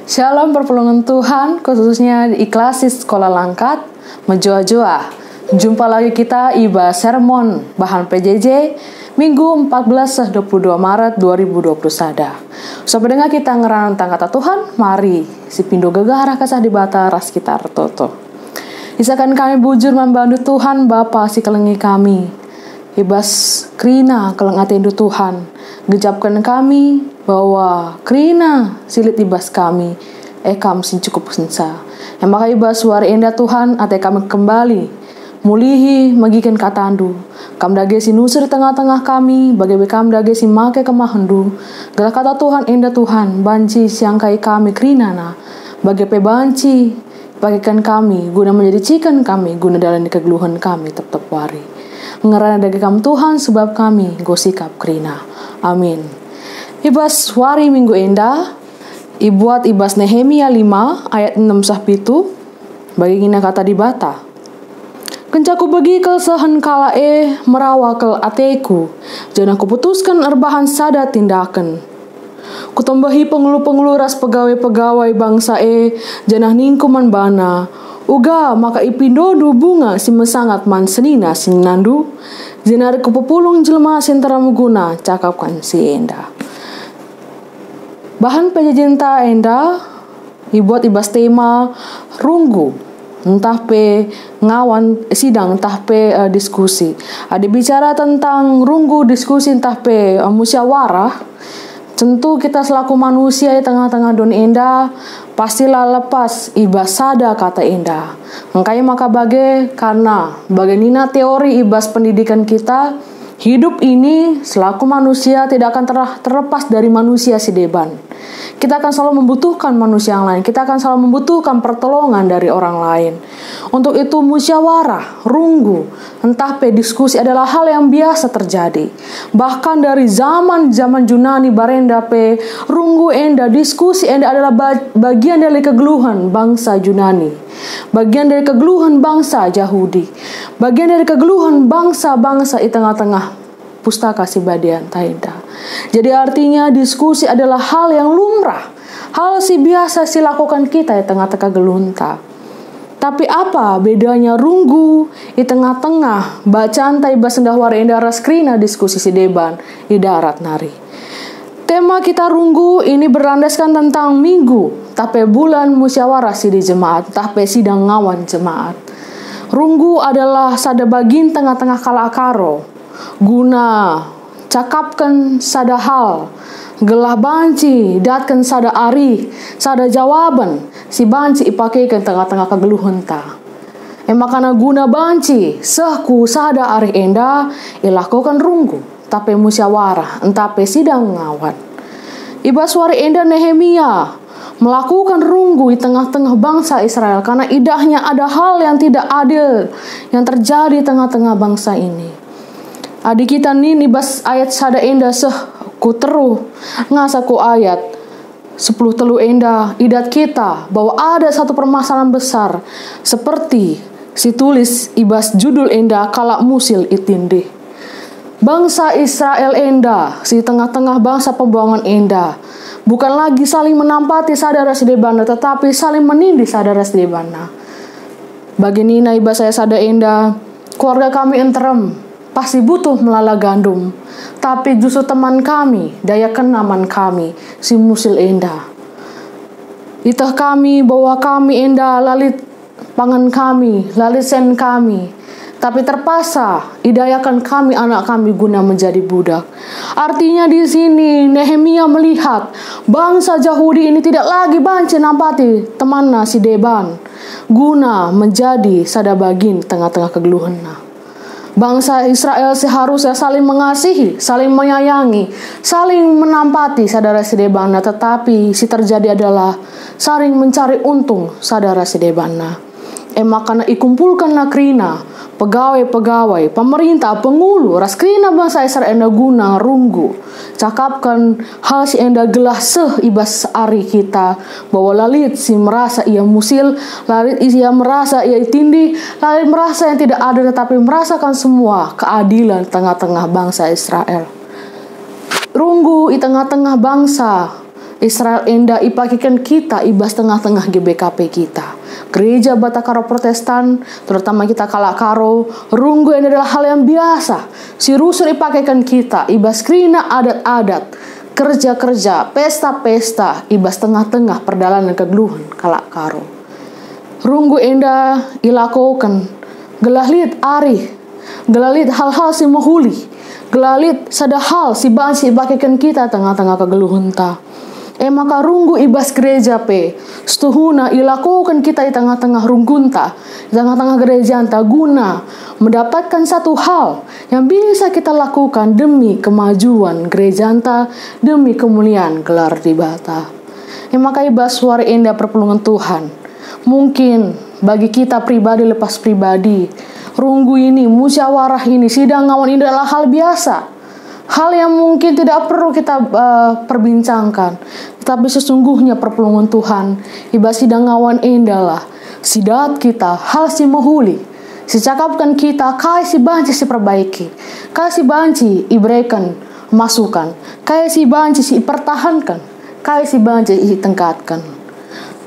Shalom perpulungan Tuhan, khususnya di Iklasis Sekolah Langkat, Menjoa-joa. Jumpa lagi kita Iba Sermon Bahan PJJ Minggu 14-22 Maret 2020 sada. So pendengar kita ngeran tentang kata Tuhan, mari si pindo gegara kasah di bata ras kita toto. Isakan kami bujur membantu Tuhan Bapa si kelengi kami. Ibas krina keleng atendu Tuhan. Gejapkan kami bahwa krina silit ibas kami ekam sin cukup sensa. Yang maka ibas suara endah Tuhan ate kami kembali mulihi magikan katandu. Kam dage si nusur di tengah-tengah kami bagai bekam dage si make kemahendu. Gelah kata Tuhan endah Tuhan banci siangkai kami krinana bagai pebanci bagikan kami guna menjadikan kami guna dalam kegeluhan kami tetap wari. Ngerana dage kam Tuhan sebab kami gosikap krina. Amin. Ibas wari minggu endah ibuat ibas Nehemia 5 ayat 6-7 bagi gina kata di bata. Kencaku bagi kesahan kalae merawa kel ateku jangan kuputuskan erbahan sada tindakan. Kutambahi pengulu-pengulu ras pegawai-pegawai bangsa janah ningkuman bana. Uga maka ipindodu bunga si mesangat man senina sin nandu. Jenar kupupulung jelma sentara muguna cakapkan si endah. Bahan penjajenta endah ibuat ibas tema runggu entah pe ngawan sidang entah pe diskusi. Ada bicara tentang runggu diskusi entah pe musyawarah. Tentu kita selaku manusia di tengah-tengah dunia endah pastilah lepas ibas sada kata endah. Makanya maka karena bagenina teori ibas pendidikan kita, hidup ini selaku manusia tidak akan terlepas dari manusia si deban. Kita akan selalu membutuhkan manusia yang lain. Kita akan selalu membutuhkan pertolongan dari orang lain. Untuk itu musyawarah, runggu, entah pe diskusi adalah hal yang biasa terjadi. Bahkan dari zaman Yunani barenda pe runggu enda, diskusi enda adalah bagian dari kegeluhan bangsa Yunani. Bagian dari kegeluhan bangsa Yahudi. Bagian dari kegeluhan bangsa-bangsa di tengah-tengah pustaka si badian taida. Jadi artinya diskusi adalah hal yang lumrah, hal si biasa si lakukan kita di tengah-tengah gelunta. Tapi apa bedanya runggu di tengah-tengah bacaan taiba sendahwar endah raskrina diskusi si deban di darat nari. Tema kita runggu ini berlandaskan tentang minggu, tapi bulan musyawarah si di jemaat, tapi sidang ngawan jemaat. Runggu adalah sada bagin tengah-tengah kalakaro. Guna cakapkan sada hal gelah banci datkan sada ari sada jawaban si banci ipakaikan tengah-tengah kegeluhan ta. Makana guna banci sehku sada ari enda ilakukan runggu tapi musyawarah entape sidang ngawat. Ibas wari enda Nehemia melakukan runggu di tengah-tengah bangsa Israel karena idahnya ada hal yang tidak adil yang terjadi di tengah-tengah bangsa ini. Adik kita nih bas ayat sada enda ku teruh ngasaku ayat 10 telu enda idat kita bahwa ada satu permasalahan besar seperti si tulis ibas judul enda kalak musil itindih. Bangsa Israel enda si tengah-tengah bangsa pembuangan enda bukan lagi saling menampati sadara sedebana tetapi saling menindih sadara sedebana. Bagi nina ibas saya sada enda keluarga kami enterem pasti butuh melala gandum. Tapi justru teman kami, daya kenaman kami, si musil enda. Itah kami bahwa kami enda lalit pangan kami, lalit sen kami. Tapi terpaksa idayakan kami anak kami guna menjadi budak. Artinya di sini Nehemia melihat bangsa Yahudi ini tidak lagi banci nampati temanna si deban guna menjadi sada bagin tengah-tengah kegeluhanna. Bangsa Israel seharusnya saling mengasihi, saling menyayangi, saling menampati sadara sedebana, tetapi si terjadi adalah saling mencari untung sadara sedebana. Makana ikumpulkanlah krina, pegawai-pegawai, pemerintah, pengulu, raskrina bangsa Israel enda guna runggu. Cakapkan hal si enda gelah ibas ari kita, bahwa lalit si merasa ia musil, lalit ia merasa ia tindih, lalit merasa yang tidak ada tetapi merasakan semua keadilan tengah-tengah bangsa Israel. Runggu di tengah-tengah bangsa Israel enda ipakikan kita ibas tengah-tengah GBKP kita. Gereja Batakaro Protestan, terutama kita Kalakaro, runggu ini adalah hal yang biasa. Si rusul ipakikan kita ibas krina adat-adat, kerja-kerja, pesta-pesta, ibas tengah-tengah perdalan kegeluhan Kalakaro. Runggu enda ilakokan, gelalit ari, gelalit hal-hal si mahuli, gelalit sada hal si bansi ipakikan kita tengah-tengah kegeluhan ta. Maka runggu ibas gereja setuhuna ilakukan kita di tengah-tengah runggunta, di tengah-tengah gereja anta guna mendapatkan satu hal yang bisa kita lakukan demi kemajuan gereja anta, demi kemuliaan gelar di bata. Maka ibas suara indah perpulungan Tuhan. Mungkin bagi kita pribadi lepas pribadi, runggu ini, musyawarah ini, sidang ngawan ini adalah hal biasa. Hal yang mungkin tidak perlu kita perbincangkan. Tapi sesungguhnya perpulungan Tuhan, ibas sidang ngawan indalah sidat kita, hal si mahuli, si cakapkan kita, kai si banci si perbaiki, kai si banci iberikan masukan, kai si banci si pertahankan, kai si banci itengkatkan.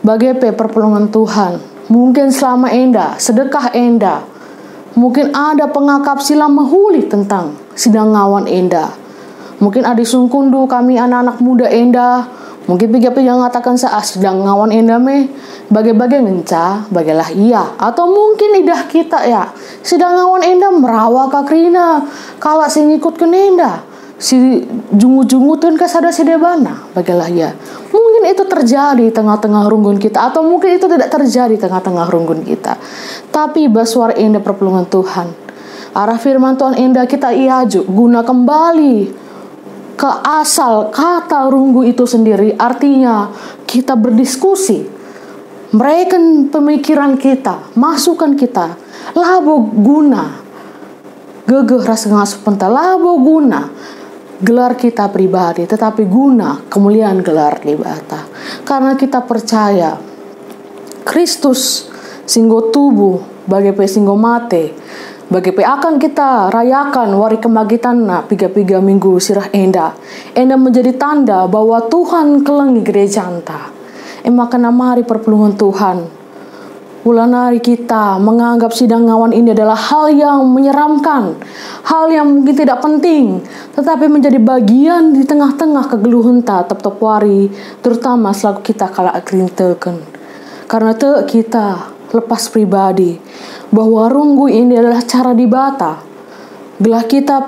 Bagaimana perpulungan Tuhan, mungkin selama enda, sedekah enda, mungkin ada pengakap sila mahuli tentang sidang ngawan enda. Mungkin ada sungkundu kami anak-anak muda enda. Mungkin piga-piga ngatakan sidang ngawan enda bagai-bagai ngenca, bagailah iya. Atau mungkin idah kita ya, sidang ngawan enda merawa kakrina, kala si ngikut ke enda, si jungut-jungutun kasada si debana, bagailah iya. Mungkin itu terjadi tengah-tengah runggun kita, atau mungkin itu tidak terjadi tengah-tengah runggun kita. Tapi baswar enda perpulungan Tuhan, arah firman Tuhan enda kita iaju guna kembali ke asal kata runggu itu sendiri. Artinya kita berdiskusi, mereken pemikiran kita, masukan kita, labo guna gegeh rasa ngasup labo guna gelar kita pribadi, tetapi guna kemuliaan gelar di bata. Karena kita percaya Kristus singgo tubuh bagi singgo mate, bagi akan kita rayakan wari kemagitan piga-piga minggu sirah enda menjadi tanda bahwa Tuhan kelengi gereja anta. Maka mari perpulungan Tuhan, ulanari kita menganggap sidang ngawan ini adalah hal yang menyeramkan, hal yang mungkin tidak penting, tetapi menjadi bagian di tengah-tengah kegeluhan tetap wari, terutama selaku kita kala akrinteken. Karena kita lepas pribadi bahwa runggu ini adalah cara dibata. Gelah kita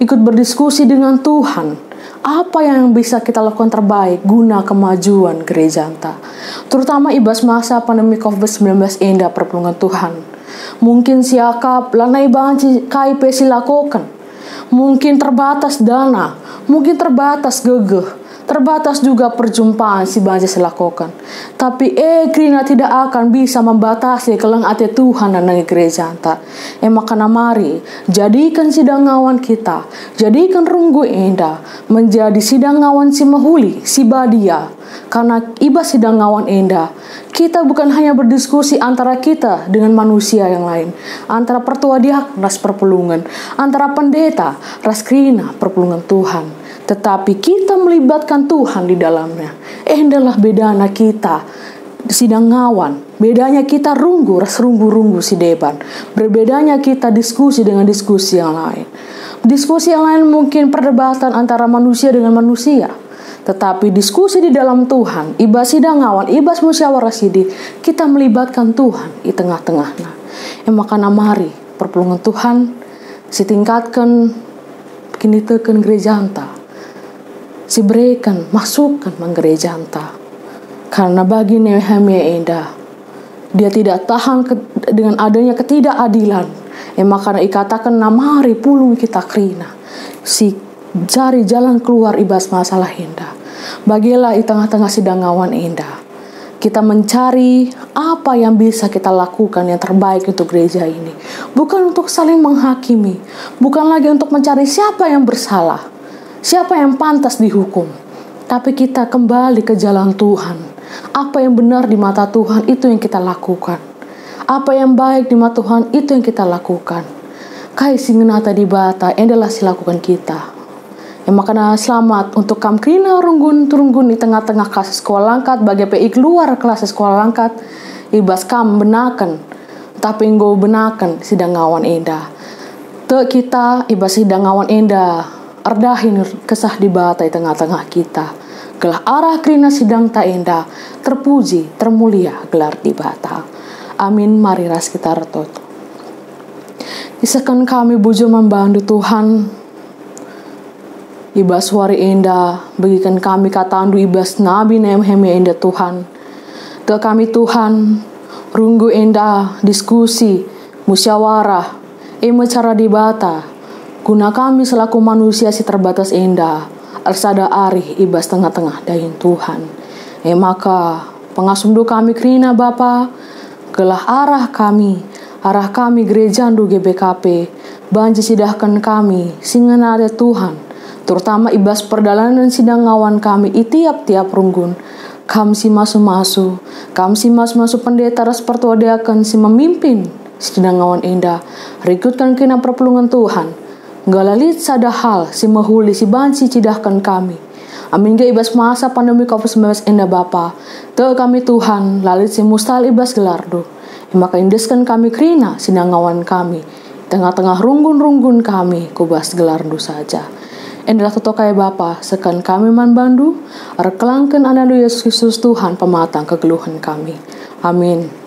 ikut berdiskusi dengan Tuhan. Apa yang bisa kita lakukan terbaik guna kemajuan gereja anta. Terutama ibas masa pandemi COVID-19 enda perpulungan Tuhan. Mungkin siakap lanai banci KIP silakokan. Mungkin terbatas dana, mungkin terbatas gegeh, terbatas juga perjumpaan si banci silakokan. Tapi krina tidak akan bisa membatasi keleng ate Tuhan dan gereja anta. Maka mari jadikan sidang ngawan kita, jadikan runggu enda menjadi sidang ngawan si mahuli, si badia. Karena ibas sidang ngawan enda, kita bukan hanya berdiskusi antara kita dengan manusia yang lain, antara pertua diak ras perpulungan, antara pendeta ras krina perpulungan Tuhan, tetapi kita melibatkan Tuhan di dalamnya. Endalah bedana kita sidang ngawan, bedanya kita runggu ras runggu si deban, berbedanya kita diskusi dengan diskusi yang lain. Diskusi yang lain mungkin perdebatan antara manusia dengan manusia, tetapi diskusi di dalam Tuhan, ibas sidang ngawan, ibas musyawarah sidi, kita melibatkan Tuhan di tengah-tengahnya. Maka mari perpulungan Tuhan sitingkatkan kini teken gereja anta, si berikan masukan menggereja anta. Karena bagi Nehemia enda, dia tidak tahan dengan adanya ketidakadilan. Maka ikatakan mari pulung kita krina, si cari jalan keluar ibas masalah enda. Bagilah di tengah-tengah sidang ngawan enda, kita mencari apa yang bisa kita lakukan yang terbaik untuk gereja ini. Bukan untuk saling menghakimi, bukan lagi untuk mencari siapa yang bersalah, siapa yang pantas dihukum, tapi kita kembali ke jalan Tuhan. Apa yang benar di mata Tuhan itu yang kita lakukan. Apa yang baik di mata Tuhan itu yang kita lakukan. Kai singenata di bata endalah silakukan kita. makana selamat untuk kam krina runggun turunggun di tengah-tengah kelas sekolah langkat bagi pe keluar kelas sekolah langkat ibas kam benakan tapi nggo benakan sidang ngawan enda te kita ibas sidang ngawan enda ardahin kesah di bata di tengah-tengah kita gelah arah krina sidang ta enda terpuji termulia gelar di bata. Amin. Mari ras kita retot. Isakan kami bujo membantu Tuhan ibas wari enda bagikan kami katandu ibas nabi heme enda Tuhan te kami Tuhan runggu enda diskusi musyawarah cara dibata guna kami selaku manusia si terbatas enda arsada arih ibas tengah-tengah dahin Tuhan maka pengasumdu kami krina Bapa gelah arah kami gereja andu GBKP banji sidahkan kami singenare Tuhan terutama ibas perdalanan sidang ngawan kami tiap-tiap runggun kam si masu-masu pendeta ras pertuadeakan si memimpin sidang ngawan enda rikutkan kena perpelungan Tuhan galalit sada hal si mahuli si banci cidahkan kami. Amin ga ibas masa pandemi COVID-19 enda Bapa te kami Tuhan lalit si mustal ibas gelardo maka indeskan kami krina sidang ngawan kami tengah-tengah runggun-runggun kami kubas gelardo saja. Endalah totokai Bapa sekan kami man bandu arkelangken anandu Yesus Kristus Tuhan pematang kegeluhan kami. Amin.